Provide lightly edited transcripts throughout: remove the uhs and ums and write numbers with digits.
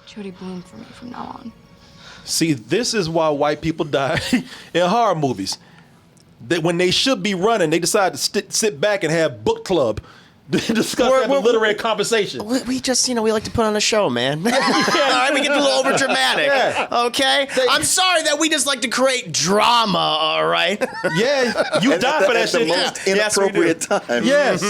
Jody Bloom for me from now on. See, this is why white people die in horror movies. That when they should be running, they decide to sit back and have book club. Discuss have a literary conversation. We just, we like to put on a show, man. All right, we get a little over dramatic. Yeah. Okay? I'm sorry that we just like to create drama, all right? Yeah, you die for that at shit. the most inappropriate time. Yes.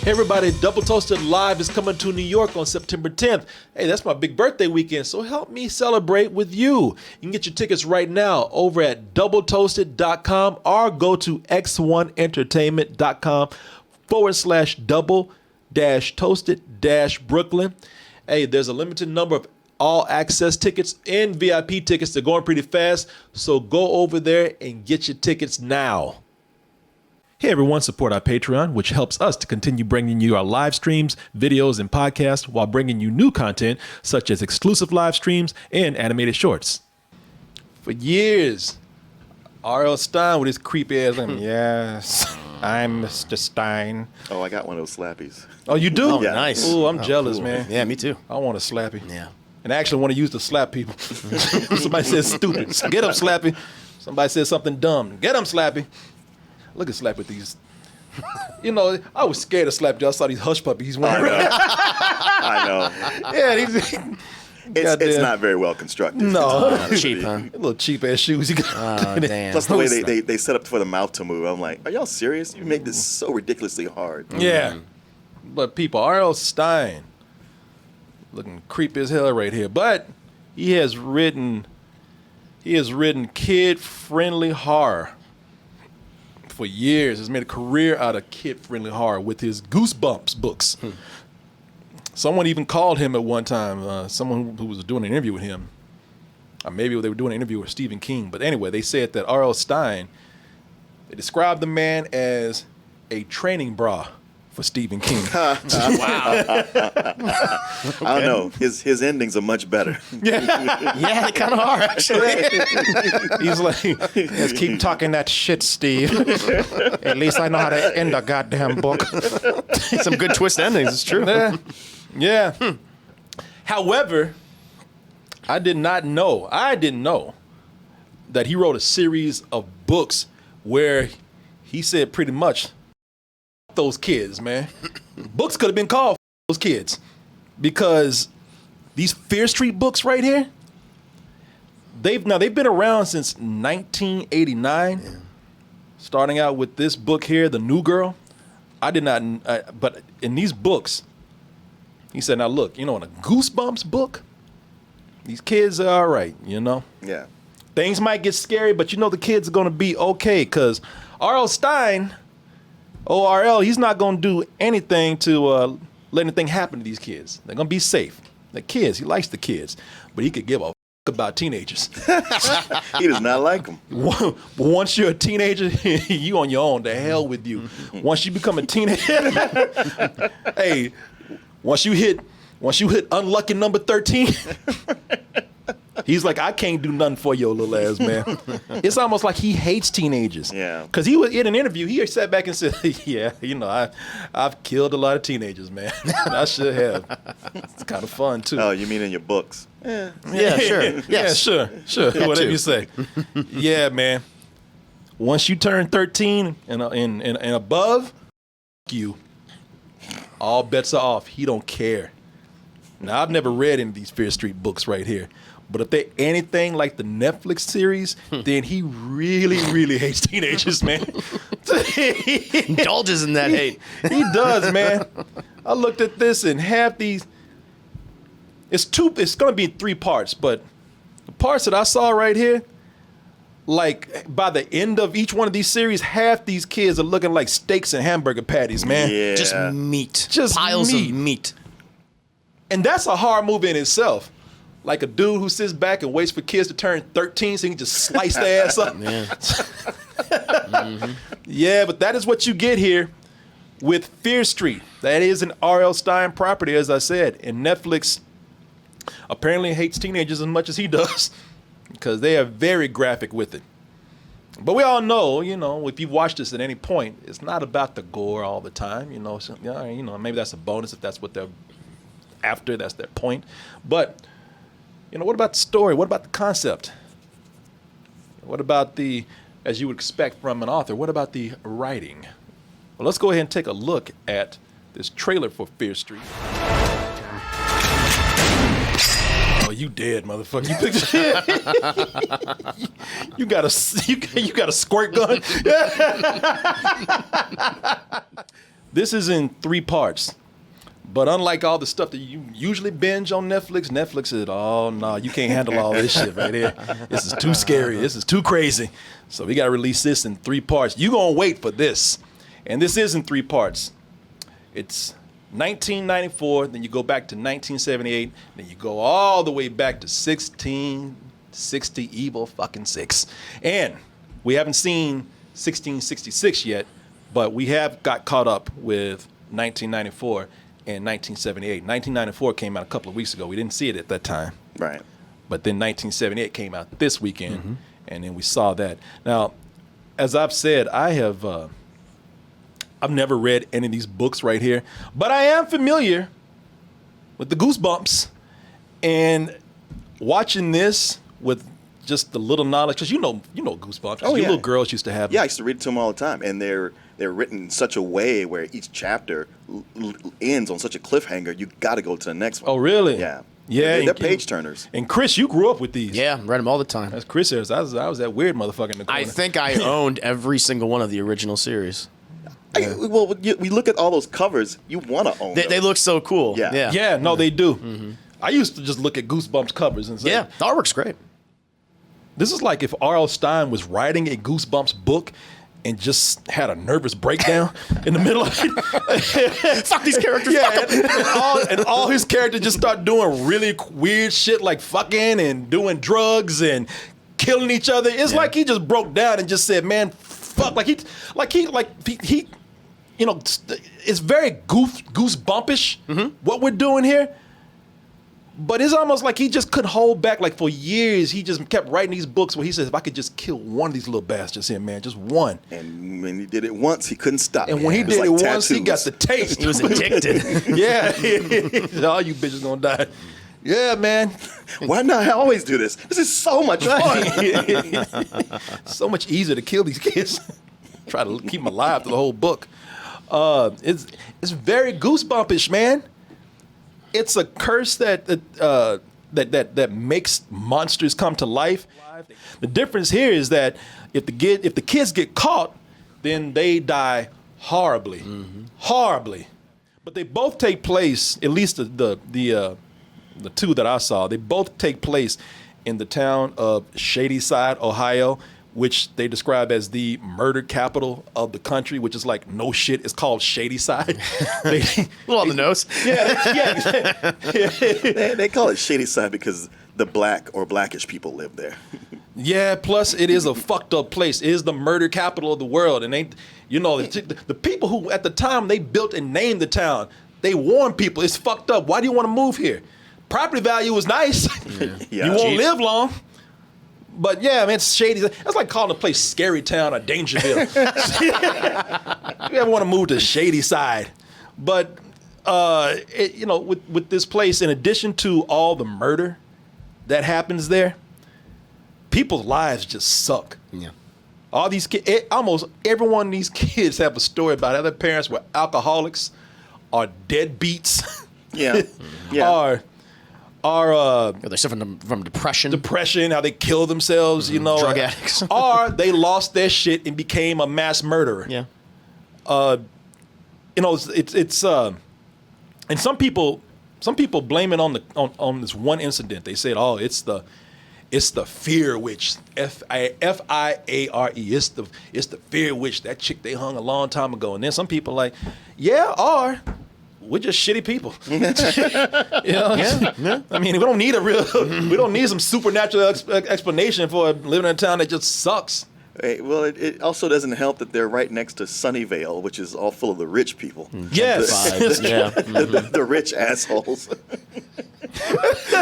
Hey everybody, Double Toasted Live is coming to New York on September 10th. Hey, that's my big birthday weekend, so help me celebrate with you. You can get your tickets right now over at doubletoasted.com or go to x1entertainment.com/double-toasted-Brooklyn. Hey, there's a limited number of all access tickets and VIP tickets. They're going pretty fast, so go over there and get your tickets now. Hey everyone, support our Patreon, which helps us to continue bringing you our live streams, videos, and podcasts while bringing you new content such as exclusive live streams and animated shorts. For years, R.L. Stein with his creepy ass, yes, I'm Mr. Stein. Oh, I got one of those slappies. Oh, you do? Oh, nice. Oh, I'm jealous, man. Yeah, me too. I want a slappy. Yeah. And I actually want to use to slap people. Somebody says stupid. Get up, Slappy. Somebody says something dumb. Get him, Slappy. Look at Slappy with these. I was scared of Slappy. I saw these hush puppies he's wearing. I know. Yeah, It's not very well constructed. No. Cheap, huh? Little cheap ass shoes you got. Oh, damn. Plus the way they set up for the mouth to move. I'm like, are y'all serious? You make this so ridiculously hard. Yeah. But people, R.L. Stein, looking creepy as hell right here. But he has written kid-friendly horror for years. Has made a career out of kid-friendly horror with his Goosebumps books. Someone even called him at one time, someone who was doing an interview with him. Or maybe they were doing an interview with Stephen King. But anyway, they said that R.L. Stein, they described the man as a training bra for Stephen King. Wow. I don't know. His endings are much better. Yeah, they kind of are, actually. He's like, just keep talking that shit, Steve. At least I know how to end a goddamn book. Some good twist endings, it's true. Yeah. However, I didn't know that he wrote a series of books where he said pretty much those kids, man. Books could have been called those kids because these Fear Street books right here, they've been around since 1989. Yeah. Starting out with this book here, The New Girl. I did not, but in these books, he said, now look, in a Goosebumps book, these kids are all right, Yeah. Things might get scary, but the kids are going to be okay because R.L. Stein, ORL, he's not going to do anything to let anything happen to these kids. They're going to be safe. The kids, he likes the kids, but he could give a about teenagers. He does not like them. Once you're a teenager, you on your own. The hell with you. Once you become a teenager, hey, once you hit unlucky number 13, he's like, I can't do nothing for your little ass, man. It's almost like he hates teenagers. Yeah. Because he was in an interview, he sat back and said, yeah, I've killed a lot of teenagers, man. I should have. It's kind of fun, too. Oh, you mean in your books? Yeah, sure. Yes. Yeah, sure. Whatever you say. Yeah, man. Once you turn 13 and above, you. All bets are off. He don't care. Now, I've never read any of these Fear Street books right here. But if they're anything like the Netflix series, then he really, really hates teenagers, man. Indulges in that hate. He does, man. I looked at this and half these, it's going to be 3 parts, but the parts that I saw right here, like by the end of each one of these series, half these kids are looking like steaks and hamburger patties, man. Yeah. Just meat. Just piles meat. of meat. And that's a horror movie in itself. Like a dude who sits back and waits for kids to turn 13 so he can just slice their ass up. Yeah. Yeah, but that is what you get here with Fear Street. That is an R.L. Stein property, as I said. And Netflix apparently hates teenagers as much as he does because they are very graphic with it. But we all know, if you've watched this at any point, it's not about the gore all the time. So, maybe that's a bonus if that's what they're after. That's their point. But, what about the story? What about the concept? What about as you would expect from an author, what about the writing? Well, let's go ahead and take a look at this trailer for Fear Street. Oh, you dead, motherfucker! You got a squirt gun. This is in 3 parts, but unlike all the stuff that you usually binge on Netflix said, "Oh no, you can't handle all this shit right here. This is too scary. This is too crazy." So we got to release this in 3 parts. You gonna wait for this, and this is in 3 parts. It's 1994, then you go back to 1978, then you go all the way back to 1660 evil fucking 6. And we haven't seen 1666 yet, but we have got caught up with 1994 and 1978. 1994 came out a couple of weeks ago. We didn't see it at that time. Right. But then 1978 came out this weekend, and then we saw that. Now, as I've said, I've never read any of these books right here, but I am familiar with the Goosebumps, and watching this with just the little knowledge, because you know Goosebumps. Oh, you yeah. little girls used to have them. Yeah, I used to read it to them all the time, and they're written in such a way where each chapter ends on such a cliffhanger. You got to go to the next one. Oh, really? Yeah. Yeah. They're page turners. And Chris, you grew up with these. Yeah, read them all the time. That's Chris. I was that weird motherfucker in the corner. I think I owned every single one of the original series. Well, we look at all those covers. You want to own them. They look so cool. Yeah. Yeah, no, they do. I used to just look at Goosebumps covers and say, Yeah, the artwork's great. this is like if R.L. Stein was writing a Goosebumps book and just had a nervous breakdown in the middle of it. Fuck these characters. Yeah, and all his characters just start doing really weird shit like fucking and doing drugs and killing each other. It's like he just broke down and just said, "Man, fuck!" Like he, it's very goosebumpish what we're doing here. But it's almost like he just couldn't hold back. Like for years, he just kept writing these books where he says, "If I could just kill one of these little bastards here, man, just one." And when he did it once, he couldn't stop. And when he was did like it once, he got tattoos. the taste. He was addicted. Yeah, all you bitches gonna die. Yeah, man. Why not? I always do this. This is so much fun. So much easier to kill these kids. Try to keep them alive through the whole book. It's very goosebumpish, man. It's a curse that makes monsters come to life. The difference here is that if the kids get caught, then they die horribly, horribly. But they both take place. At least the 2 that I saw, they both take place in the town of Shadyside, Ohio, which they describe as the murder capital of the country, which is like, no shit, it's called Shadyside. A little on the nose. They call it Shadyside because the black or blackish people live there. Yeah, plus it is a fucked up place. It is the murder capital of the world. And the people who at the time they built and named the town, they warned people, it's fucked up. Why do you want to move here? Property value is nice. Yeah. You won't Cheap. live long. But yeah, man, it's shady. That's like calling a place Scary Town or Dangerville. You ever want to move to Shady Side? But with this place, in addition to all the murder that happens there, people's lives just suck. Yeah. All these kids, almost every one of these kids have a story about how their parents were alcoholics, or deadbeats, Yeah. Yeah. or They're suffering from depression. depression, how they kill themselves, Drug addicts. or they lost their shit and became a mass murderer. Yeah. It's and some people blame it on this one incident. They said, "Oh, it's the fear witch, FIARE. It's the fear witch. That chick they hung a long time ago." And then some people are like, "Yeah, or we're just shitty people." Yeah. I mean, we don't need we don't need some supernatural explanation for living in a town that just sucks. Hey, well, it also doesn't help that they're right next to Sunnyvale, which is all full of the rich people. Yes. Yeah. The rich assholes.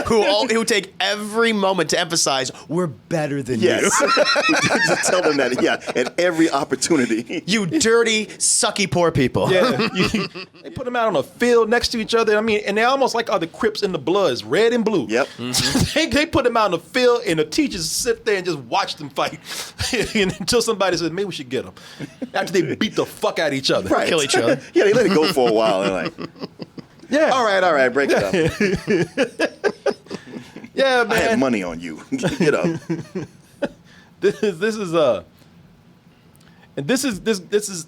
who take every moment to emphasize we're better than Yes. Just tell them that, at every opportunity. you. You dirty, sucky poor people. Yeah, they put them out on a field next to each other. I mean, and they almost like are the Crips in the Bloods, red and blue. Yep. They put them out in the field, and the teachers sit there and just watch them fight until somebody says, maybe we should get them. After they beat the fuck out of each other. Right. Kill each other. Yeah, they let it go for a while. They're like, Yeah. all right, break it up. Yeah, I had man. money on you. Get up. This is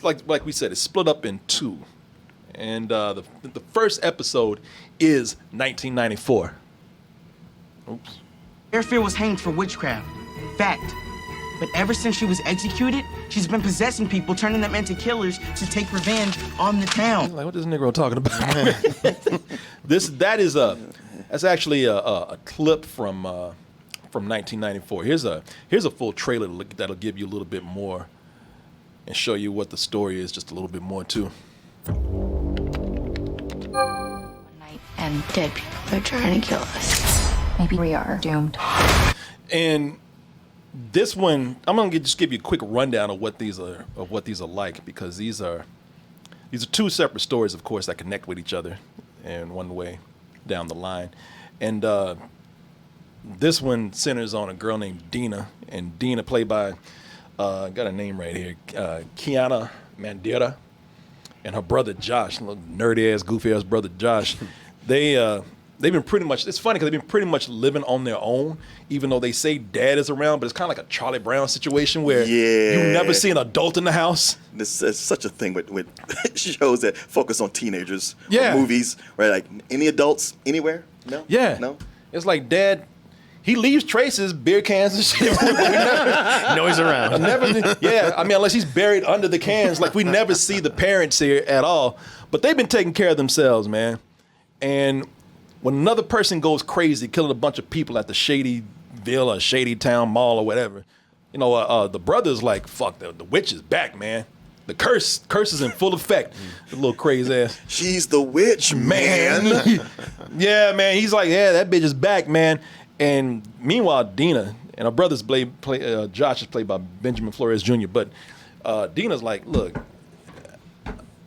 like we said, it's split up in two. And the first episode is 1994. Oops. Fairfield was hanged for witchcraft. Fact. But ever since she was executed, she's been possessing people, turning them into killers to take revenge on the town. Like, what is this Negro talking about? That's actually a clip from 1994. Here's a full trailer that'll give you a little bit more and show you what the story is just a little bit more too. And dead people are trying to kill us. Maybe we are doomed. And this one, I'm gonna just give you a quick rundown of what these are like, because these are two separate stories, of course, that connect with each other in one way down the line. And this one centers on a girl named Dina, and Dina played by got a name right here, Kiana Mandera, and her brother Josh, little nerdy ass, goofy ass brother Josh. They've been pretty much, it's funny because they've been pretty much living on their own, even though they say dad is around, but it's kind of like a Charlie Brown situation where you never see an adult in the house. This is such a thing with shows that focus on teenagers. Yeah. Or movies, right? Like, any adults anywhere? No? Yeah. No? It's like dad, he leaves traces, beer cans and shit. No, he's around. Yeah, I mean, unless he's buried under the cans, like we never see the parents here at all. But they've been taking care of themselves, man. And when another person goes crazy, killing a bunch of people at the Shadyville or Shady Town Mall or whatever, you know, the brother's like, fuck, the witch is back, man. The curse is in full effect. The little crazy ass. She's the witch, man. Yeah, man. He's like, yeah, that bitch is back, man. And meanwhile, Dina and her brother's Josh is played by Benjamin Flores Jr. But Dina's like, look,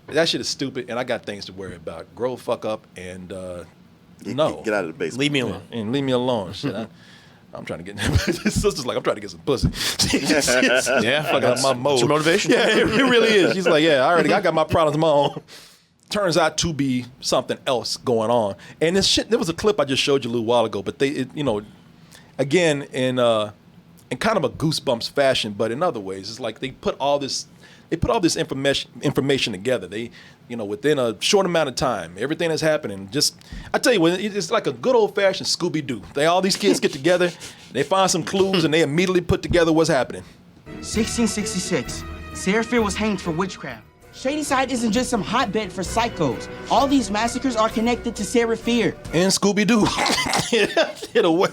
that shit is stupid, and I got things to worry about. Grow the fuck up and no. Get out of the basement. Leave me alone. And leave me alone. Shit, I'm trying to get. His sister's like, I'm trying to get some pussy. Yeah, fucking up my mode. It's your motivation. Yeah, it really is. She's like, yeah, I got my problems of my own. Turns out to be something else going on. And this shit, there was a clip I just showed you a little while ago, but again, in kind of a Goosebumps fashion, but in other ways, it's like they put all this information together. They, within a short amount of time, everything that's happening. I tell you what, it's like a good old fashioned Scooby-Doo. All these kids get together, they find some clues, and they immediately put together what's happening. 1666. Sarah Fear was hanged for witchcraft. Shadyside isn't just some hotbed for psychos. All these massacres are connected to Sarah Fear. And Scooby-Doo. Get away.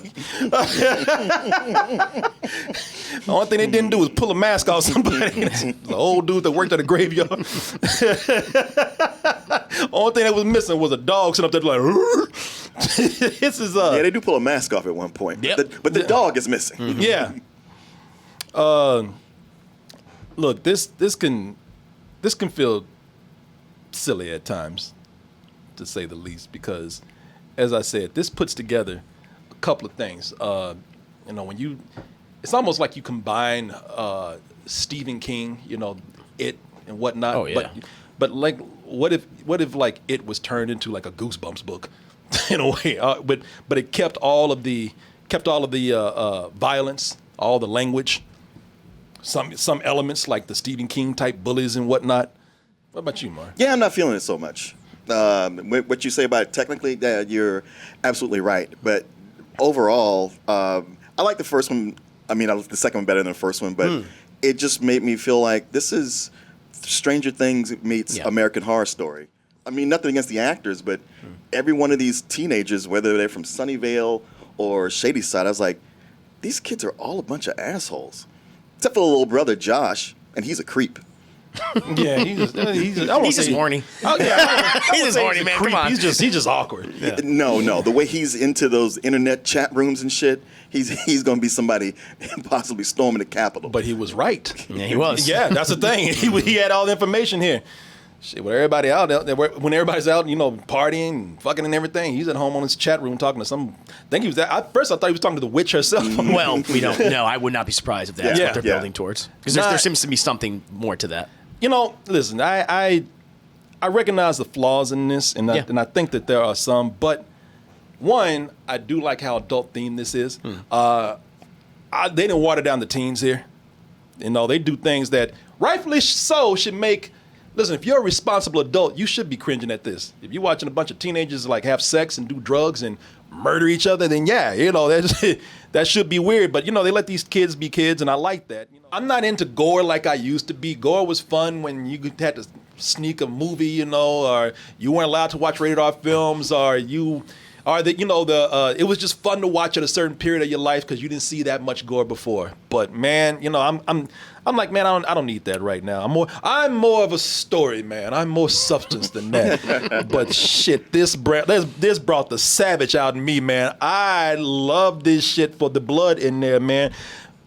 The only thing they didn't do was pull a mask off somebody. The old dude that worked at a graveyard. Only thing that was missing was a dog sitting up there like, this is Yeah, they do pull a mask off at one point. Yep. But the dog is missing. Mm-hmm. Yeah. Look, this can feel silly at times, to say the least, because, as I said, this puts together a couple of things. It's almost like you combine Stephen King, It and whatnot. Oh, yeah. But like, what if like It was turned into like a Goosebumps book, in a way? But it kept all of the violence, all the language. Some elements like the Stephen King type bullies and whatnot. What about you, Mark? Yeah, I'm not feeling it so much. What you say about it technically, you're absolutely right. But overall, I like the first one. I mean, I like the second one better than the first one, but it just made me feel like this is Stranger Things meets American Horror Story. I mean, nothing against the actors, but every one of these teenagers, whether they're from Sunnyvale or Shadyside, I was like, these kids are all a bunch of assholes. Except for the little brother, Josh, and he's a creep. Yeah, he's just horny. Oh, yeah, He's just horny, man. Come on. He's just awkward. No. The way he's into those internet chat rooms and shit, he's going to be somebody possibly storming the Capitol. But he was right. Yeah, he was. Yeah, that's the thing. He had all the information here. Shit, with everybody out there, when everybody's out, partying, fucking and everything, he's at home on his chat room talking to some. I think he was. At first, I thought he was talking to the witch herself. Well, we don't know. I would not be surprised if that's Yeah. what they're building towards. Because there seems to be something more to that. Listen, I recognize the flaws in this, and I think that there are some. But one, I do like how adult themed this is. They didn't water down the teens here. They do things that rightfully so should make. Listen, if you're a responsible adult, you should be cringing at this. If you're watching a bunch of teenagers like have sex and do drugs and murder each other, then that should be weird. But they let these kids be kids, and I like that. I'm not into gore like I used to be. Gore was fun when you had to sneak a movie, or you weren't allowed to watch rated R films, it was just fun to watch at a certain period of your life because you didn't see that much gore before. But man, I'm like, man, I don't need that right now. I'm more of a story man. I'm more substance than that. But shit, this brought the savage out in me, man. I love this shit for the blood in there, man.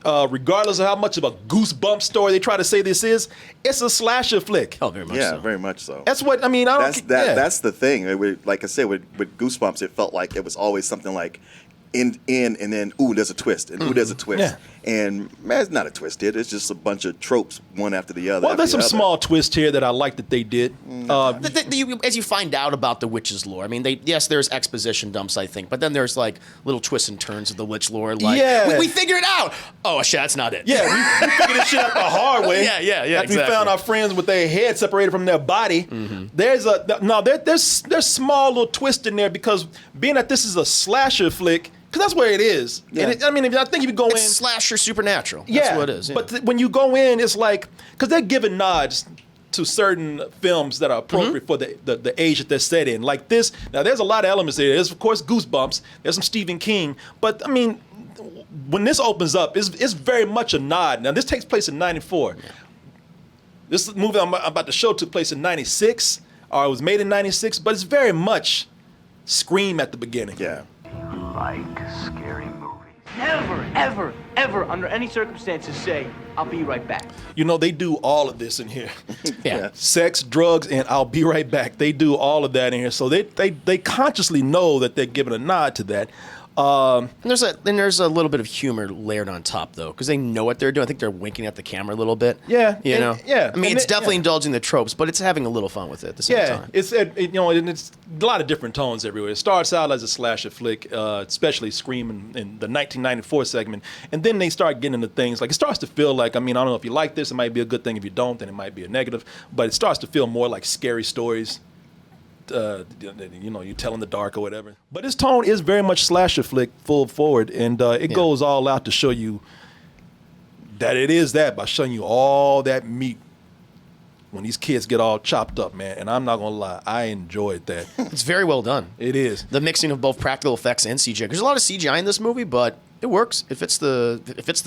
Regardless of how much of a goosebump story they try to say this is, it's a slasher flick. Oh, very much yeah, so. very much so. That's what I mean. That's the thing. Like I said, with Goosebumps, it felt like it was always something like in and then there's a twist and there's a twist. Yeah. And man, it's not a twist. It's just a bunch of tropes, one after the other. Well, there's some small twists here that I like that they did. As you find out about the witch's lore, I mean, there's exposition dumps, I think, but then there's like little twists and turns of the witch lore. Like, we figure it out. Oh shit, that's not it. Yeah, we figured this shit out the hard way. Yeah. After Exactly. we found our friends with their head separated from their body. Mm-hmm. There's small little twist in there because being that this is a slasher flick. Because that's where it is. Yeah. And I think if you go in... It's slasher supernatural. Yeah. That's what it is. Yeah. But when you go in, it's like... Because they're giving nods to certain films that are appropriate for the age that they're set in. Like this... Now, there's a lot of elements there. There's, of course, Goosebumps. There's some Stephen King. But, I mean, when this opens up, it's very much a nod. Now, this takes place in 94. Yeah. This movie I'm about to show took place in 96. Or it was made in 96. But it's very much Scream at the beginning. Yeah. Like scary movies. Never, ever, ever, under any circumstances, say, I'll be right back. They do all of this in here. Yeah. Sex, drugs, and I'll be right back. They do all of that in here. So they consciously know that they're giving a nod to that. And there's a little bit of humor layered on top though, because they know what they're doing. I think they're winking at the camera a little bit. Yeah, Yeah. I mean, it's definitely yeah. indulging the tropes, but it's having a little fun with it at the same time. It's and it's a lot of different tones everywhere. It starts out as a slasher flick, especially Scream in the 1994 segment, and then they start getting into things like it starts to feel like I don't know if you like this, it might be a good thing. If you don't, then it might be a negative. But it starts to feel more like scary stories. You tell in the dark or whatever. But his tone is very much slasher flick, full forward, and it goes all out to show you that it is that by showing you all that meat when these kids get all chopped up, man. And I'm not gonna lie, I enjoyed that. It's very well done. It is. The mixing of both practical effects and CGI. There's a lot of CGI in this movie, but it works. It fits the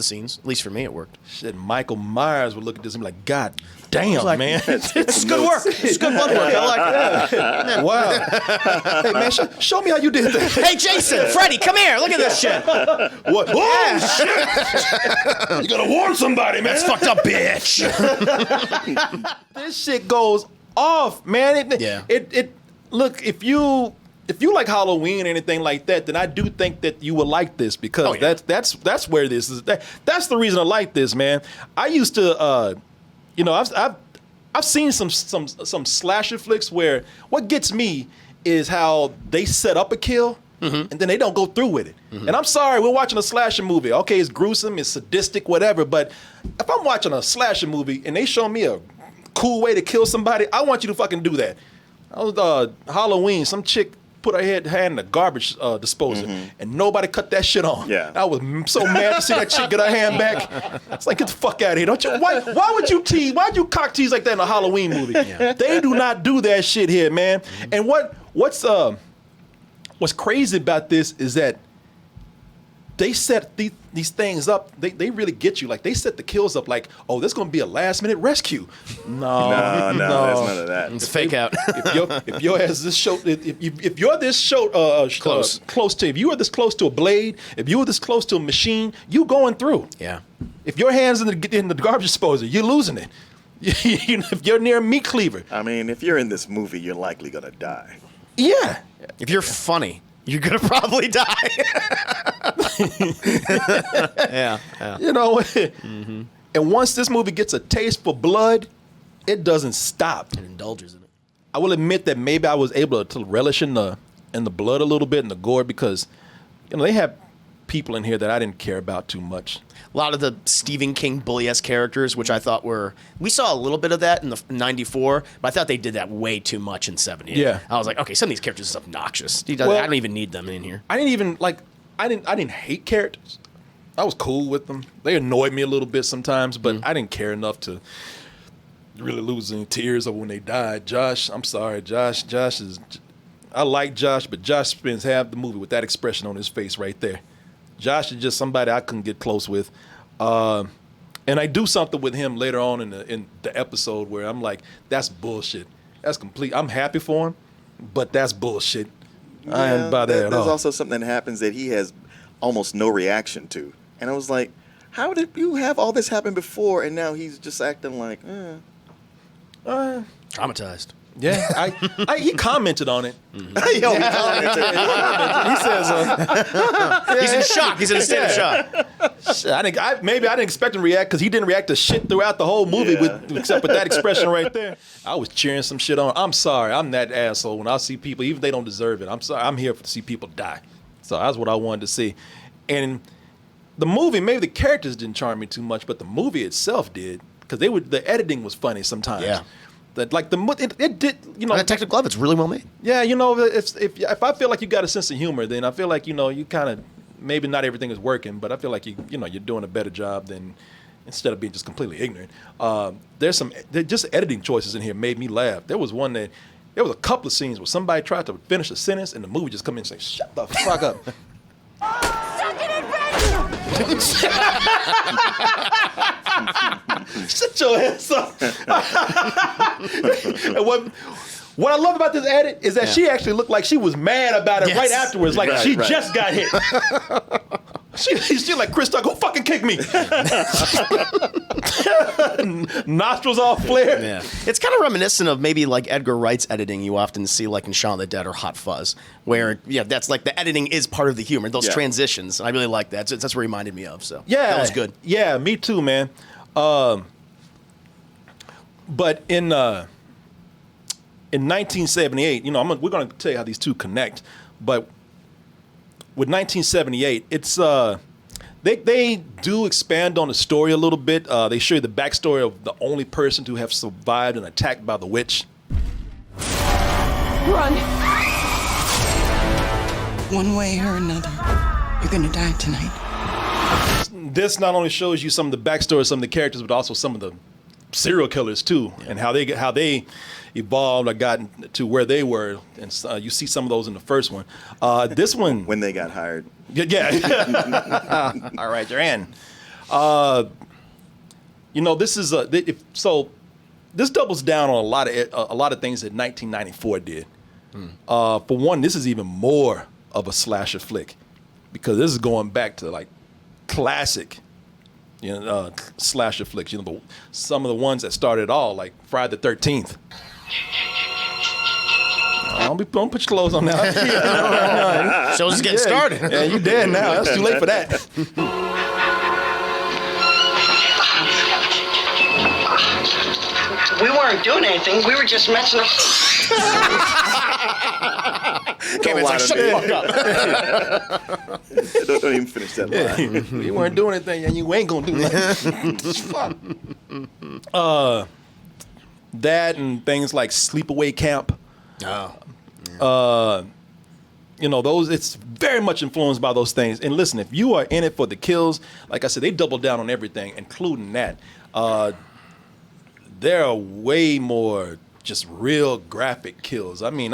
scenes. At least for me, it worked. Shit, Michael Myers would look at this and be like, God damn, like, man. It's good work. It's good blood work. I like it. Wow. Hey, man, show me how you did that. Hey, Jason, Freddy, come here. Look at this shit. What? Oh, shit. You gotta warn somebody, man. That's fucked up, bitch. This shit goes off, man. Look, if you like Halloween or anything like that, then I do think that you will like this because that's where this is. That's the reason I like this, man. I used to, I've seen some slasher flicks where what gets me is how they set up a kill and then they don't go through with it. And I'm sorry, we're watching a slasher movie. Okay, it's gruesome, it's sadistic, whatever. But if I'm watching a slasher movie and they show me a cool way to kill somebody, I want you to fucking do that. I was Halloween, some chick put her hand in the garbage disposal, and nobody cut that shit on. Yeah. I was so mad to see that chick get her hand back. It's like, get the fuck out of here. Don't you? Why would you tease? Why'd you cock tease like that in a Halloween movie? Yeah. They do not do that shit here, man. And what's crazy about this is that they set these things up, they really get you. Like they set the kills up like, oh, there's gonna be a last minute rescue. No, No, there's none of that. It's fake out. if you're this show, if you're this show Close. close to, if you are this close to a blade, if you are this close to a machine, you going through. Yeah. If your hands in the garbage disposal, you're losing it. If you're near a meat cleaver, I mean, if you're in this movie, you're likely gonna die. yeah. If you're funny, you're gonna probably die. Yeah. You know, and once this movie gets a taste for blood, it doesn't stop. It indulges in it. I will admit that maybe I was able to relish in the blood a little bit and the gore because, they have people in here that I didn't care about too much. A lot of the Stephen King bully-esque characters, which I thought we saw a little bit of that in the 94, but I thought they did that way too much in 78. Yeah. I was like, okay, some of these characters are obnoxious. I Well- don't even need them in here. I didn't even I didn't hate characters. I was cool with them. They annoyed me a little bit sometimes, but I didn't care enough to really lose any tears over when they died. Josh, I'm sorry, Josh is. I like Josh, but Josh spends half the movie with that expression on his face right there. Josh is just somebody I couldn't get close with. And I do something with him later on in the episode where I'm like, that's bullshit. That's complete. I'm happy for him, but that's bullshit. I ain't about that at There's all. also something that happens that he has almost no reaction to. And I was like, how did you have all this happen before and now he's just acting like, Traumatized. Yeah, he commented on it. Yo, he commented. He says, He's in shock. He's in a state of shock. shit, I didn't expect him to react because he didn't react to shit throughout the whole movie except with that expression right there. I was cheering some shit on. I'm sorry, I'm that asshole when I see people, even if they don't deserve it. I'm sorry, I'm here to see people die. So that's what I wanted to see. And the movie, maybe the characters didn't charm me too much, but the movie itself did because the editing was funny sometimes. Yeah. That it did, Detective Glove, it's really well made. Yeah, if I feel like you got a sense of humor, then I feel like you kind of maybe not everything is working, but I feel like you're doing a better job than instead of being just completely ignorant. There's just editing choices in here made me laugh. There was a couple of scenes where somebody tried to finish a sentence and the movie just come in and say, "Shut the fuck up." Shut your ass up. And what I love about this edit is that she actually looked like she was mad about it right afterwards, like she just got hit. She's like, Chris Tucker, who fucking kicked me? Nostrils all flared. Yeah. It's kind of reminiscent of maybe like Edgar Wright's editing you often see like in Shaun of the Dead or Hot Fuzz, where that's like the editing is part of the humor, those transitions. I really like that. That's what it reminded me of. So that was good. Yeah, me too, man. But in 1978, we're going to tell you how these two connect, but with 1978, it's they do expand on the story a little bit. They show you the backstory of the only person to have survived an attack by the witch. Run! One way or another, you're gonna die tonight. This not only shows you some of the backstory of some of the characters, but also some of the serial killers too, and how they evolved or got to where they were. And you see some of those in the first one. This one, when they got hired. Yeah. All right, you're in. This is this doubles down on a lot of things that 1994 did. For one, this is even more of a slasher flick because this is going back to like classic, slasher flicks. Some of the ones that started it all, like Friday the 13th. Don't put your clothes on now. Show's getting started. Yeah, you dead now. That's too late for that. We weren't doing anything. We were just messing up. Came in, like, shut the fuck up. Don't even finish that line. You weren't doing anything, and you ain't gonna do nothing. Fuck. That and things like Sleepaway Camp. Oh. Those, it's very much influenced by those things. And listen, if you are in it for the kills, like I said, they double down on everything, including that. There are way more just real graphic kills. I mean,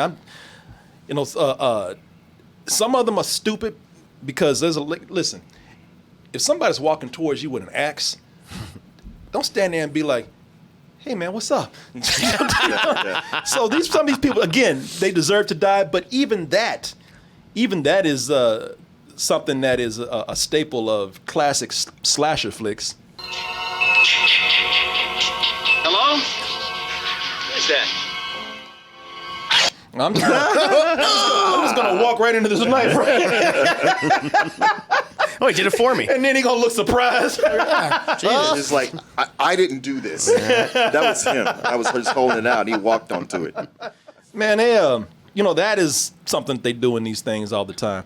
some of them are stupid because listen, if somebody's walking towards you with an axe, don't stand there and be like, "Hey man, what's up?" So some of these people, again, they deserve to die. But even that is something that is a staple of classic slasher flicks. Hello? Who's that? I'm just gonna walk right into this knife, Oh, he did it for me. and then he gonna look surprised. It's like I didn't do this. That was him. I was just holding it out. And he walked onto it. Man, they that is something that they do in these things all the time.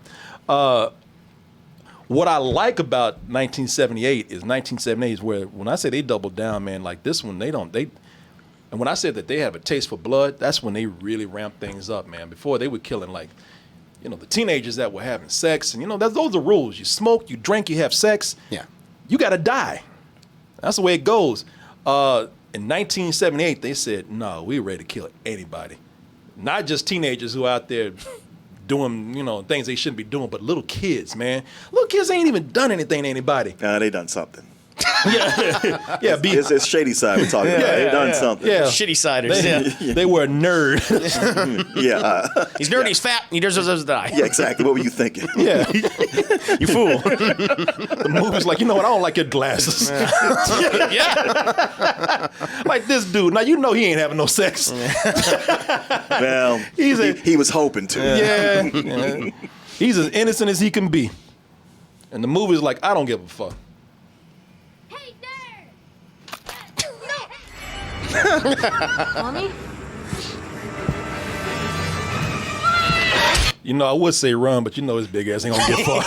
What I like about 1978 is where when I say they doubled down, man, like this one, and when I said that they have a taste for blood, that's when they really ramped things up, man. Before they were killing like, the teenagers that were having sex, and those are rules. You smoke, you drink, you have sex. Yeah. You got to die. That's the way it goes. In 1978, they said, no, we're ready to kill anybody. Not just teenagers who are out there doing, things they shouldn't be doing, but little kids, man. Little kids ain't even done anything to anybody. Nah, they done something. Yeah, It's shady side we're talking about. They done something. Yeah. Shitty siders. They were a nerd. Yeah. He's nerdy, he's fat, and he deserves to die. Yeah, exactly. What were you thinking? Yeah. You fool. The movie's like, I don't like your glasses. Yeah. Like this dude. Now, he ain't having no sex. Well, he was hoping to. Yeah. He's as innocent as he can be. And the movie's like, I don't give a fuck. Hey, nerd! Mommy? I would say run, but his big ass ain't gonna get far.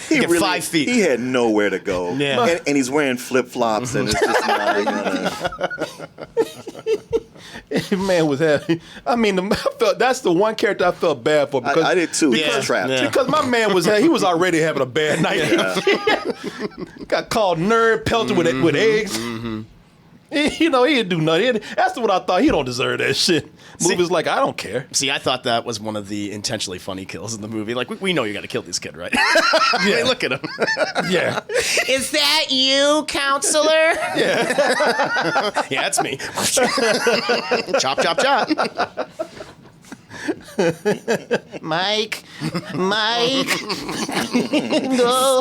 He get 5 feet. He had nowhere to go. Yeah. And he's wearing flip flops, and it's just not. Man was having. That's the one character I felt bad for because I did too. He Yeah. was trapped. Yeah. because my man he was already having a bad night. Got called nerd, pelted with eggs. Mm-hmm. He didn't do nothing. That's what I thought. He don't deserve that shit. Movie's like, I don't care. See, I thought that was one of the intentionally funny kills in the movie. Like, we know you got to kill this kid, right? Yeah. Look at him. Yeah. Is that you, counselor? Yeah. Yeah, that's me. Chop, chop, chop. Mike. No.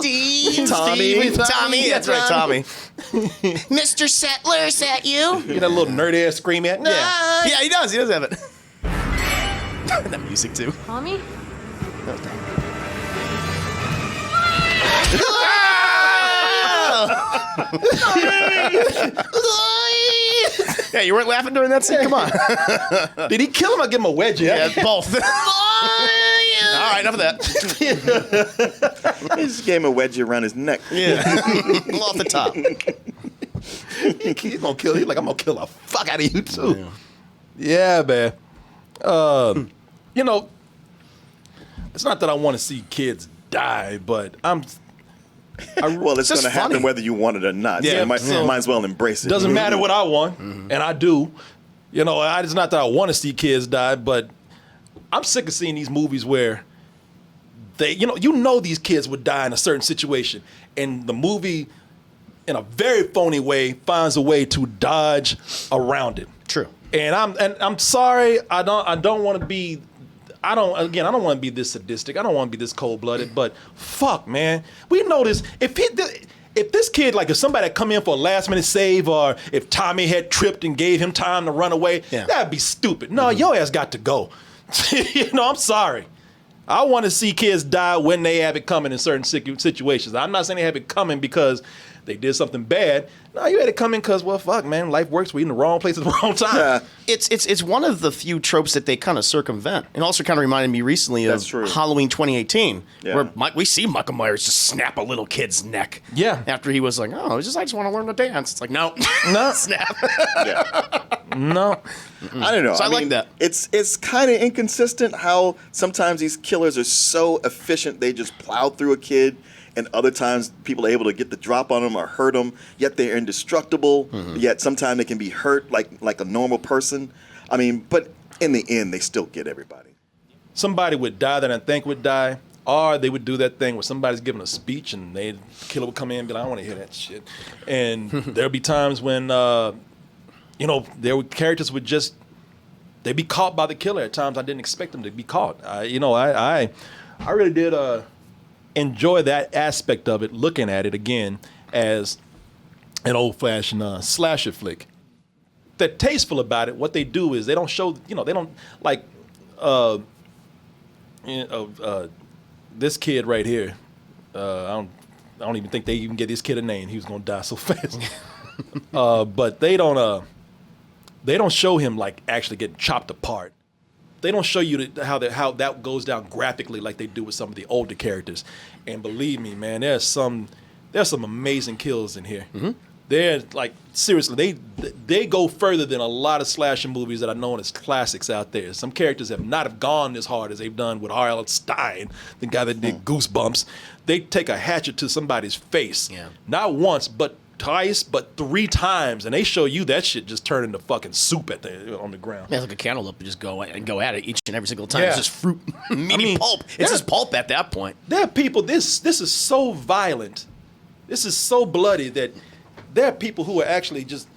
Steve. Tommy. That's right, Tommy. Mr. Settler, is that you? You that little nerd ass scream at? Yeah. Yeah, he does. He does have it. That music, too. Mommy? Yeah, you weren't laughing during that scene? Come on. Did he kill him or give him a wedgie? Yeah, both. All right, enough of that. He just gave him a wedgie around his neck. Yeah. Off the top. He's gonna kill. He's like, I'm gonna kill the fuck out of you too. Yeah, man. It's not that I want to see kids die, but Well, it's going to happen funny. whether you want it or not. Yeah, So you might as well embrace it. doesn't matter what I want, and I do. It's not that I want to see kids die, but I'm sick of seeing these movies where these kids would die in a certain situation, and the movie, in a very phony way, finds a way to dodge around it. True. And I'm sorry. I don't want to be. I don't want to be this sadistic. I don't want to be this cold-blooded. But fuck, man, we know this. If this kid, like if somebody had come in for a last-minute save, or if Tommy had tripped and gave him time to run away, that'd be stupid. No, your ass got to go. I'm sorry. I want to see kids die when they have it coming in certain situations. I'm not saying they have it coming because they did something bad. No, you had it coming because, well, fuck, man, life works. We're in the wrong place at the wrong time. Yeah. It's one of the few tropes that they kind of circumvent. And also kind of reminded me recently That's of true. Halloween 2018, Yeah. where we see Michael Myers just snap a little kid's neck. Yeah. After he was like, I just want to learn to dance. It's like, no. No. Snap. No. I don't know. So I like that. It's kind of inconsistent how sometimes these killers are so efficient they just plow through a kid, and other times people are able to get the drop on them or hurt them, yet they're indestructible. Yet sometimes they can be hurt like a normal person. But in the end, they still get everybody. Somebody would die that I think would die, Or they would do that thing where somebody's giving a speech and the killer would come in and be like, I don't want to hear that shit. And there'll be times when, there were characters would just, they'd be caught by the killer. At times I didn't expect them to be caught. I really did enjoy that aspect of it, looking at it again as an old-fashioned slasher flick. They're tasteful about it. What they do is they don't show, they don't like, this kid right here. I don't even think they even get this kid a name. He was gonna die so fast. But they don't show him like actually getting chopped apart. They don't show you how that goes down graphically like they do with some of the older characters. And believe me, man, there's some amazing kills in here. Mm-hmm. They're like, seriously, they go further than a lot of slasher movies that are known as classics out there. Some characters have not have gone as hard as they've done with R.L. Stein, the guy that did Goosebumps. They take a hatchet to somebody's face, not once, but twice, but 3 times, and they show you that shit just turn into fucking soup on the ground. Yeah, it's like a cantaloupe, just go at it each and every single time. It's just fruit, meaty pulp. It's just pulp at that point. There are people. This is so violent. This is so bloody that there are people who are actually just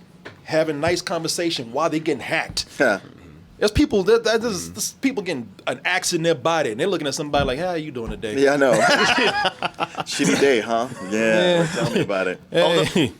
having nice conversation while they're getting hacked. There's people there's people getting an axe in their body, and they're looking at somebody like, "How are you doing today?" Yeah, I know. Shitty day, huh? Yeah. Tell me about it.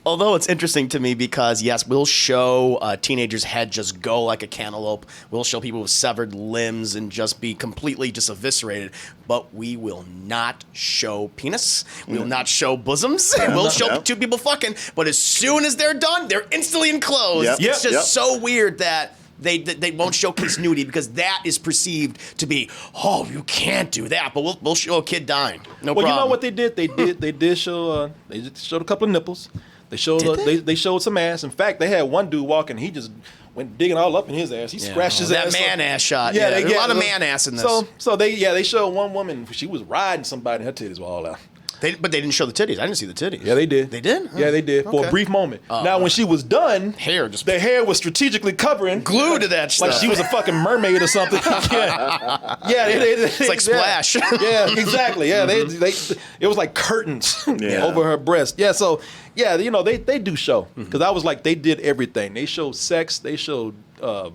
Although it's interesting to me because, yes, we'll show a teenager's head just go like a cantaloupe. We'll show people with severed limbs and just be completely just eviscerated. But we will not show penis. We will not show bosoms. We'll show 2 people fucking. But as soon as they're done, they're instantly enclosed. Yep. It's just so weird that they won't showcase nudity because that is perceived to be, oh, you can't do that. But we'll show a kid dying. No problem. Well, you know what they did? They did show they just showed a couple of nipples. They showed they showed some ass. In fact, they had one dude walking. He just went digging all up in his ass. He scratched his ass. That man ass shot. Yeah, there's a lot of man ass in this. So they showed one woman. She was riding somebody. Her titties were all out. But they didn't show the titties. I didn't see the titties. Yeah, they did. They did? Yeah, they did for a brief moment. Now, when she was done, the hair was strategically covering, glued to that stuff, like she was a fucking mermaid or something. It's like Splash. Yeah, exactly. Yeah, it was like curtains over her breast. Yeah, so they do show because I was like they did everything. They showed sex. They showed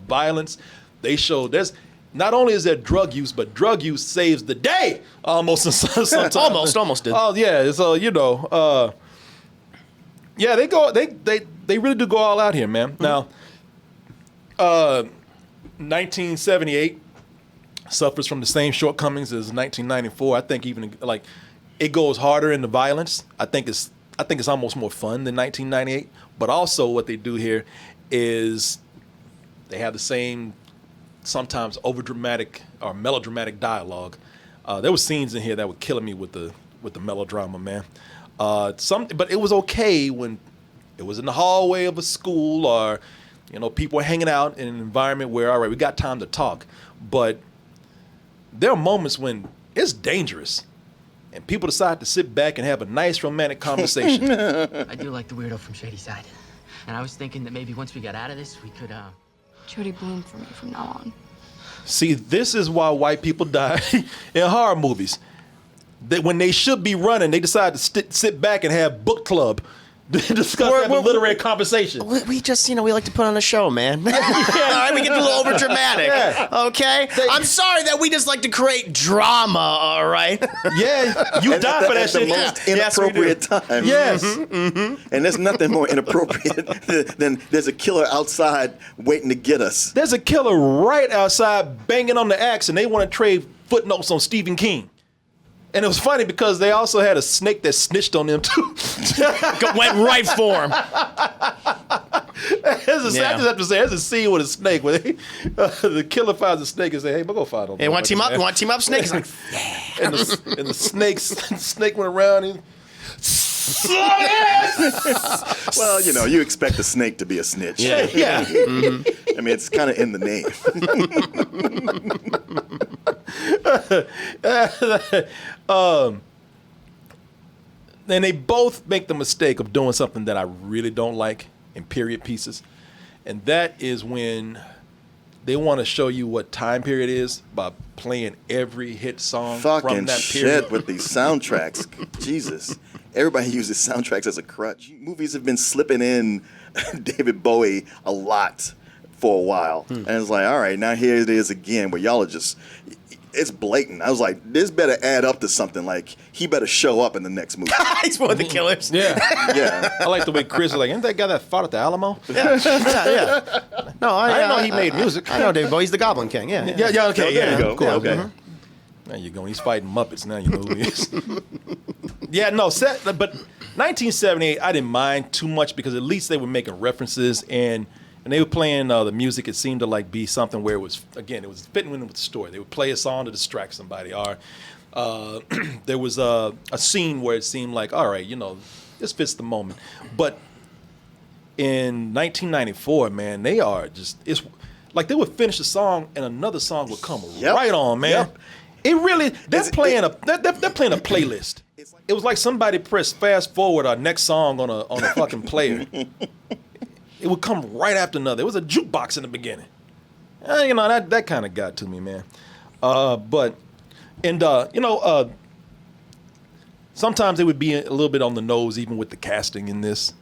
violence. They showed not only is there drug use, but drug use saves the day almost sometimes. almost did. Oh yeah, so they really do go all out here, man. Mm-hmm. Now, 1978 suffers from the same shortcomings as 1994. I think even like it goes harder in the violence. I think it's almost more fun than 1998. But also what they do here is they have the same sometimes overdramatic or melodramatic dialogue. There were scenes in here that were killing me with the melodrama, man. But it was okay when it was in the hallway of a school or people were hanging out in an environment where, all right, we got time to talk. But there are moments when it's dangerous and people decide to sit back and have a nice romantic conversation. I do like the weirdo from Shady Side. And I was thinking that maybe once we got out of this, we could, Jody Bloom for me from now on. See, this is why white people die in horror movies. When they should be running, they decide to sit back and have book club. Discuss a literary conversation. We just, we like to put on a show, man. All right, we get a little over dramatic. Yeah. Okay? I'm sorry that we just like to create drama, all right? Yeah, you die for that shit. At the most inappropriate time. Yes. Mm-hmm. And there's nothing more inappropriate than there's a killer outside waiting to get us. There's a killer right outside banging on the axe, and they want to trade footnotes on Stephen King. And it was funny because they also had a snake that snitched on them too. Went right for him. I just have to say, there's a scene with a snake where the killer finds a snake and say, "Hey, we'll go find him." Hey, want to team up? Want to team up? Snake is like, and the snake went around and. Well, you expect a snake to be a snitch. Yeah. Mm-hmm. I mean, it's kind of in the name. And they both make the mistake of doing something that I really don't like in period pieces. And that is when they want to show you what time period it is by playing every hit song from Fucking that shit period. with these soundtracks. Jesus. Everybody uses soundtracks as a crutch. Movies have been slipping in David Bowie a lot for a while. And it's like, all right, now here it is again, where y'all are just, it's blatant. I was like, this better add up to something. Like, he better show up in the next movie. He's one of the killers. Yeah. Yeah. I like the way Chris is like, isn't that guy that fought at the Alamo? Yeah. No, I didn't know he made music. I know David Bowie. He's the Goblin King. Yeah. Yeah, okay, There you go. Cool, Yeah, okay. okay. There you go. He's fighting Muppets now. You know who he is. Yeah, no, but 1978, I didn't mind too much because at least they were making references and they were playing the music. It seemed to like be something where it was fitting in with the story. They would play a song to distract somebody, or there was a scene where it seemed like, all right, this fits the moment. But in 1994, man, it's like they would finish the song and another song would come right on, man. Yep. It really they're playing a playlist. It was like somebody pressed fast forward our next song on a fucking player. It would come right after another. It was a jukebox in the beginning. That kind of got to me, man. Sometimes it would be a little bit on the nose, even with the casting in this.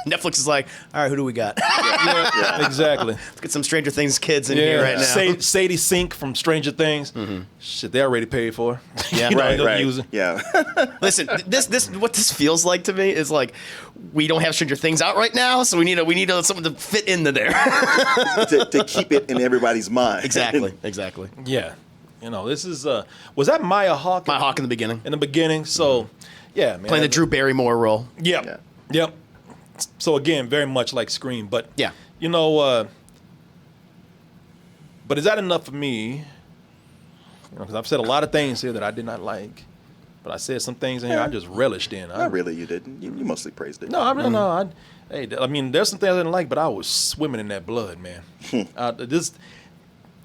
Netflix is like, all right, who do we got? Yeah, exactly. Let's get some Stranger Things kids in here right now. Sadie Sink from Stranger Things. Shit, they already paid for. Yeah. Right. Use it. Yeah. Listen, what this feels like to me is like we don't have Stranger Things out right now, so we need something to fit into there. to keep it in everybody's mind. Exactly. Yeah. This is was that Maya Hawke? Maya Hawke in the beginning. In the beginning. So, yeah, man. Playing the Drew Barrymore role. Yep. So again, very much like Scream, but yeah, but is that enough for me? Because I've said a lot of things here that I did not like, but I said some things in here I just relished in. Not really, you didn't. You mostly praised it. No, I mean, no. I mean, there's some things I didn't like, but I was swimming in that blood, man.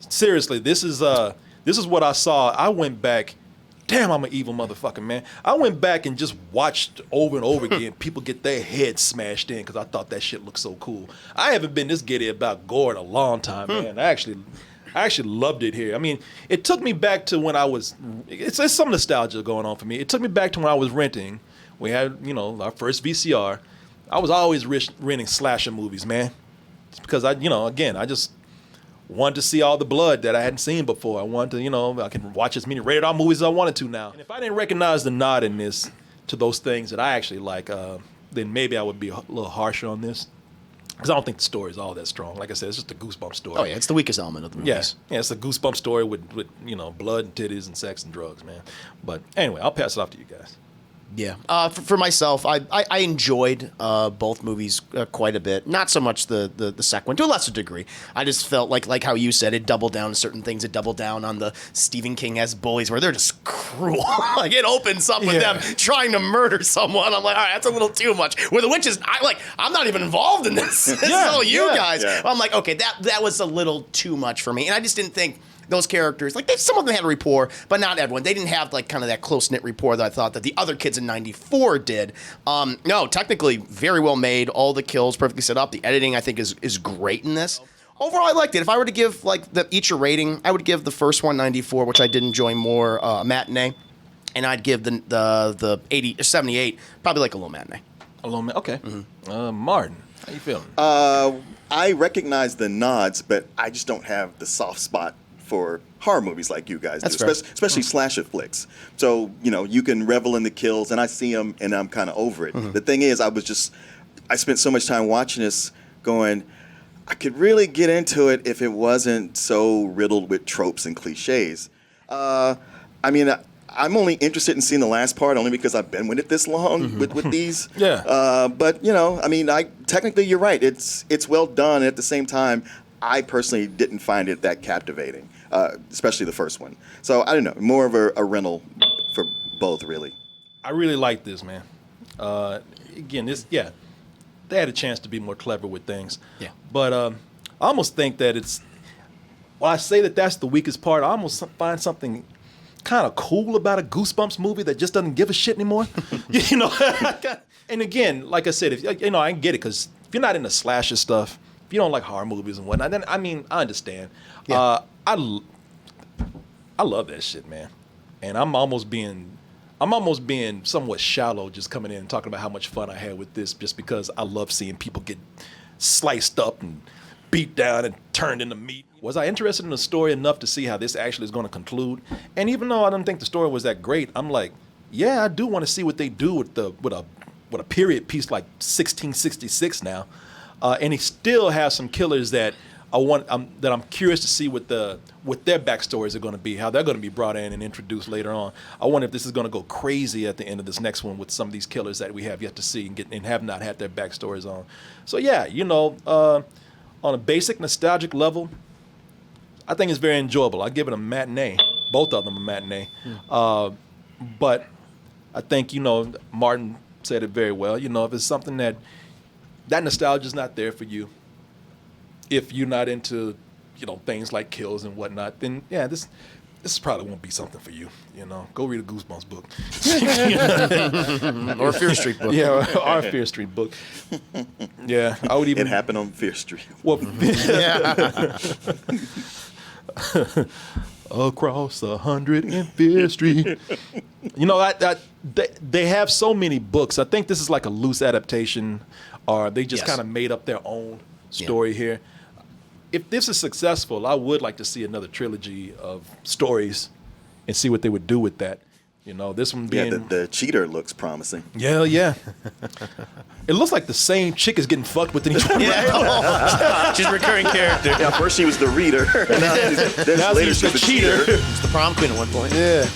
Seriously, this is what I saw. I went back. Damn, I'm an evil motherfucker, man. I went back and just watched over and over again people get their heads smashed in because I thought that shit looked so cool. I haven't been this giddy about gore in a long time, man. I actually loved it here. I mean, it took me back to when I was. It's some nostalgia going on for me. It took me back to when I was renting. We had, our first VCR. I was always renting slasher movies, man. It's because I just wanted to see all the blood that I hadn't seen before. I wanted to, I can watch as many rated R movies as I wanted to now. And if I didn't recognize the nod in this to those things that I actually like, then maybe I would be a little harsher on this. Because I don't think the story is all that strong. Like I said, it's just a Goosebump story. Oh, yeah, it's the weakest element of the movies. Yeah, it's a Goosebump story with blood and titties and sex and drugs, man. But anyway, I'll pass it off to you guys. Yeah. For myself, I enjoyed both movies quite a bit. Not so much the second one, to a lesser degree. I just felt like how you said, it doubled down on certain things. It doubled down on the Stephen King as bullies, where they're just cruel. Like, it opens up with them trying to murder someone. I'm like, all right, that's a little too much. Where the witches, I'm not even involved in this. This is all you guys. Yeah. I'm like, okay, that was a little too much for me. And I just didn't think those characters, some of them had a rapport, but not everyone. They didn't have kind of that close-knit rapport that I thought that the other kids in 94 did. No, technically very well made. All the kills perfectly set up. The editing, I think, is great in this. Overall, I liked it. If I were to give each a rating, I would give the first one 94, which I did enjoy more, a matinee, and I'd give the 78 probably a low matinee. A low matinee. Okay. Mm-hmm. Martin, how you feeling? I recognize the nods, but I just don't have the soft spot for horror movies like you guys do, especially slasher flicks. So, you can revel in the kills, and I see them, and I'm kind of over it. The thing is, I spent so much time watching this going, I could really get into it if it wasn't so riddled with tropes and cliches. I'm only interested in seeing the last part only because I've been with it this long with these. Yeah. But, technically you're right. It's well done. And at the same time, I personally didn't find it that captivating, especially the first one. So I don't know, more of a rental for both, really. I really like this, man. Again, they had a chance to be more clever with things. Yeah. But I almost think that I say that that's the weakest part. I almost find something kind of cool about a Goosebumps movie that just doesn't give a shit anymore. And again, like I said, I can get it because if you're not into slasher stuff, if you don't like horror movies and whatnot, then I mean, I understand. Yeah. I love that shit, man. And I'm almost being somewhat shallow just coming in and talking about how much fun I had with this, just because I love seeing people get sliced up and beat down and turned into meat. Was I interested in the story enough to see how this actually is going to conclude? And even though I didn't think the story was that great, I'm like, yeah, I do want to see what they do with a period piece like 1666 now. And he still has some killers that I'm curious to see what their backstories are going to be, how they're going to be brought in and introduced later on. I wonder if this is going to go crazy at the end of this next one with some of these killers that we have yet to see and have not had their backstories on. So yeah, on a basic nostalgic level, I think it's very enjoyable. I give it a matinee. Both of them a matinee. But I think, Martin said it very well. If it's something that nostalgia is not there for you, if you're not into, things like kills and whatnot, then yeah, this probably won't be something for you. Go read a Goosebumps book. Or a Fear Street book. Yeah, or a Fear Street book. Yeah, I would even. It happened on Fear Street. Well, across 105th Street. They have so many books. I think this is like a loose adaptation, or they just Yes. kind of made up their own story here. If this is successful, I would like to see another trilogy of stories and see what they would do with that. This one being. Yeah, the cheater looks promising. Yeah. It looks like the same chick is getting fucked with in each one. She's a recurring character. Yeah, first she was the reader. Now Now later she's the she's the cheater. cheater. She's the prom queen at one point. Yeah.